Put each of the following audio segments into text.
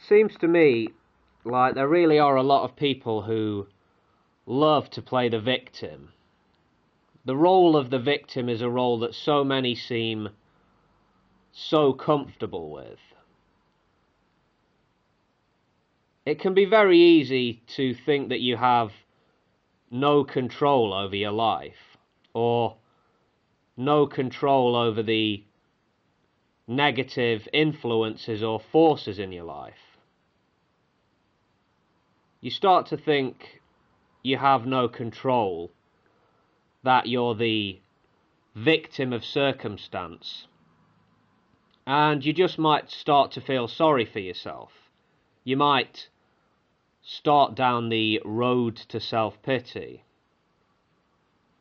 seems to me like there really are a lot of people who love to play the victim. The role of the victim is a role that so many seem so comfortable with. It can be very easy to think that you have no control over your life, or no control over the negative influences or forces in your life. You start to think you have no control, that you're the victim of circumstance, and you just might start to feel sorry for yourself. You might start down the road to self-pity.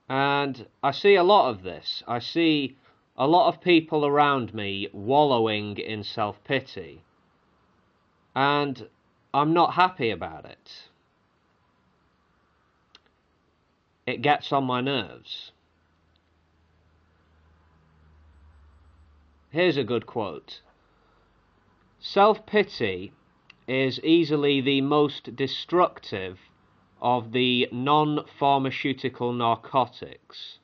And I see a lot of this. I see a lot of people around me wallowing in self-pity, and I'm not happy about it. It gets on my nerves. Here's a good quote. Self-pity is easily the most destructive of the non-pharmaceutical narcotics.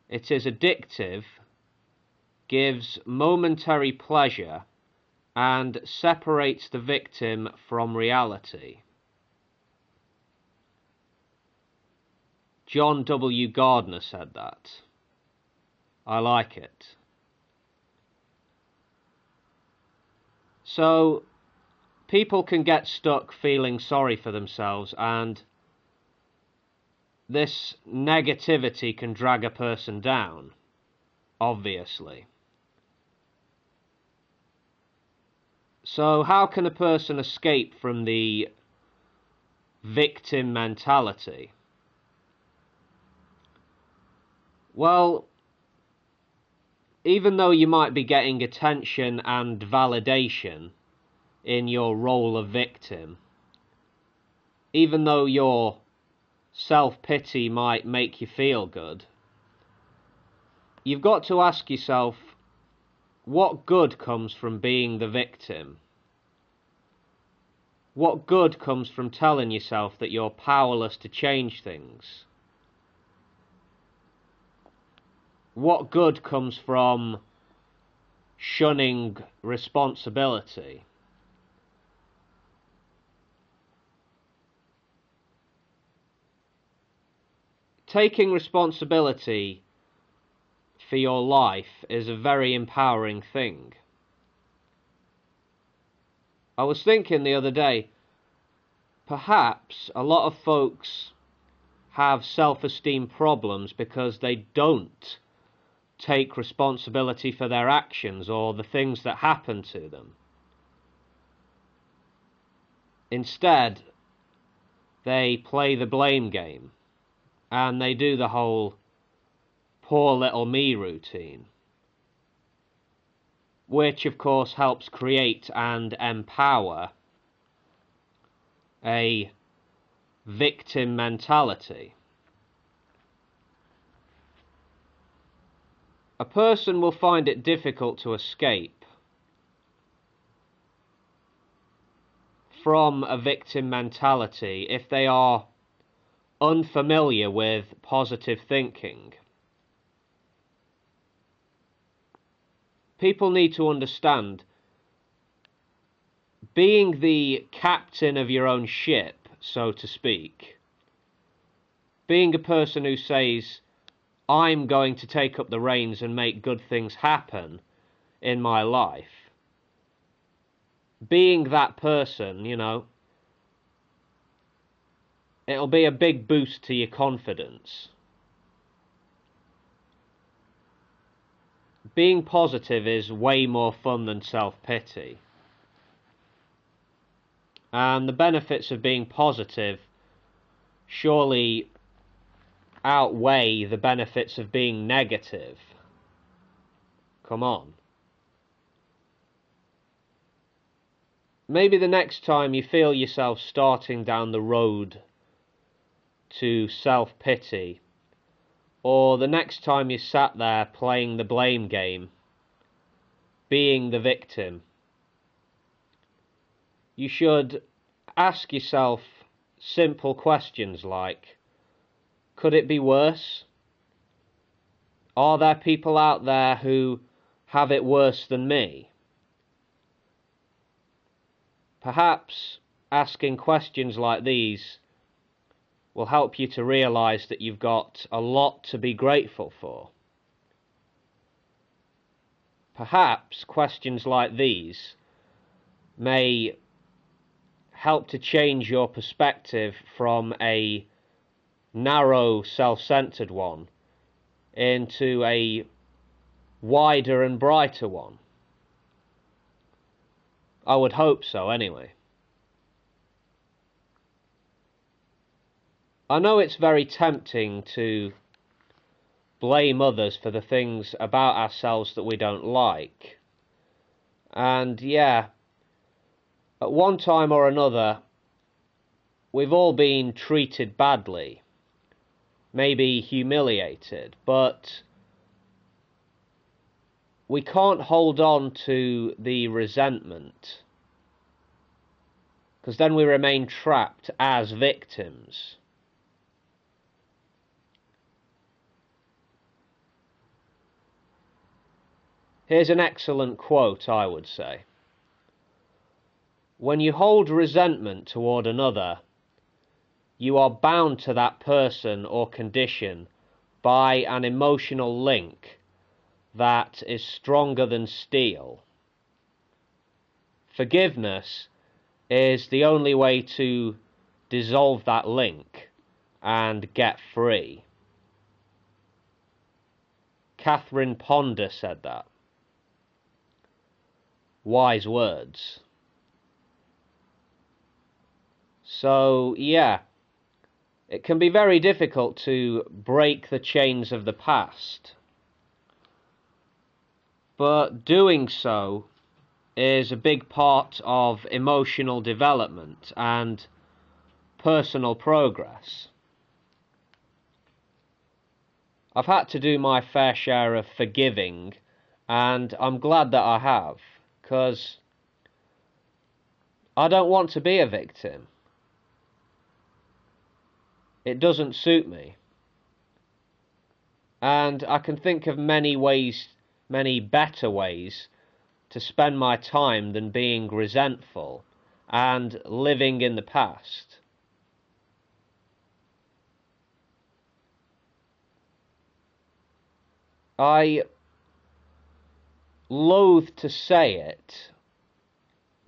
It is addictive, gives momentary pleasure, and separates the victim from reality. John W. Gardner said that. I like it. So, people can get stuck feeling sorry for themselves, and this negativity can drag a person down, obviously. So how can a person escape from the victim mentality? Well, even though you might be getting attention and validation in your role of victim, even though your self-pity might make you feel good, you've got to ask yourself, what good comes from being the victim? What good comes from telling yourself that you're powerless to change things? What good comes from shunning responsibility? Taking responsibility for your life is a very empowering thing. I was thinking the other day, perhaps a lot of folks have self-esteem problems because they don't take responsibility for their actions or the things that happen to them. Instead, they play the blame game, and they do the whole poor little me routine, which of course helps create and empower a victim mentality. A person will find it difficult to escape from a victim mentality if they are unfamiliar with positive thinking. People need to understand, being the captain of your own ship, so to speak, being a person who says, I'm going to take up the reins and make good things happen in my life, being that person, you know, it'll be a big boost to your confidence. Being positive is way more fun than self-pity. And the benefits of being positive surely outweigh the benefits of being negative. Come on. Maybe the next time you feel yourself starting down the road to self-pity, or the next time you sat there playing the blame game, being the victim, you should ask yourself simple questions like, could it be worse? Are there people out there who have it worse than me? Perhaps asking questions like these will help you to realise that you've got a lot to be grateful for. Perhaps questions like these may help to change your perspective from a narrow, self-centred one into a wider and brighter one. I would hope so, anyway. I know it's very tempting to blame others for the things about ourselves that we don't like. And yeah, at one time or another, we've all been treated badly, maybe humiliated, but we can't hold on to the resentment, because then we remain trapped as victims. Here's an excellent quote, I would say. When you hold resentment toward another, you are bound to that person or condition by an emotional link that is stronger than steel. Forgiveness is the only way to dissolve that link and get free. Catherine Ponder said that. Wise words. So, yeah, it can be very difficult to break the chains of the past, but doing so is a big part of emotional development and personal progress. I've had to do my fair share of forgiving, and I'm glad that I have, because I don't want to be a victim. It doesn't suit me. And I can think of many ways, many better ways, to spend my time than being resentful and living in the past. I loathe to say it,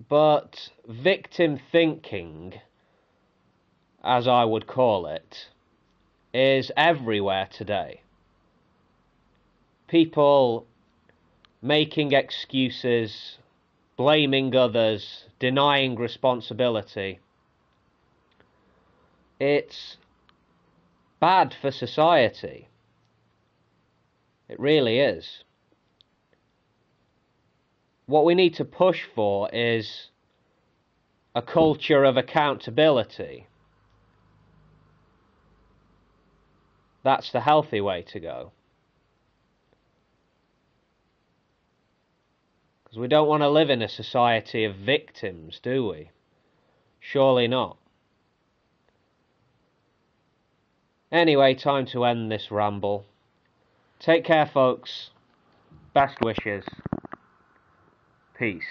but victim thinking, as I would call it, is everywhere today. People making excuses, blaming others, denying responsibility. It's bad for society. It really is. What we need to push for is a culture of accountability. That's the healthy way to go. Because we don't want to live in a society of victims, do we? Surely not. Anyway, time to end this ramble. Take care, folks. Best wishes. Peace.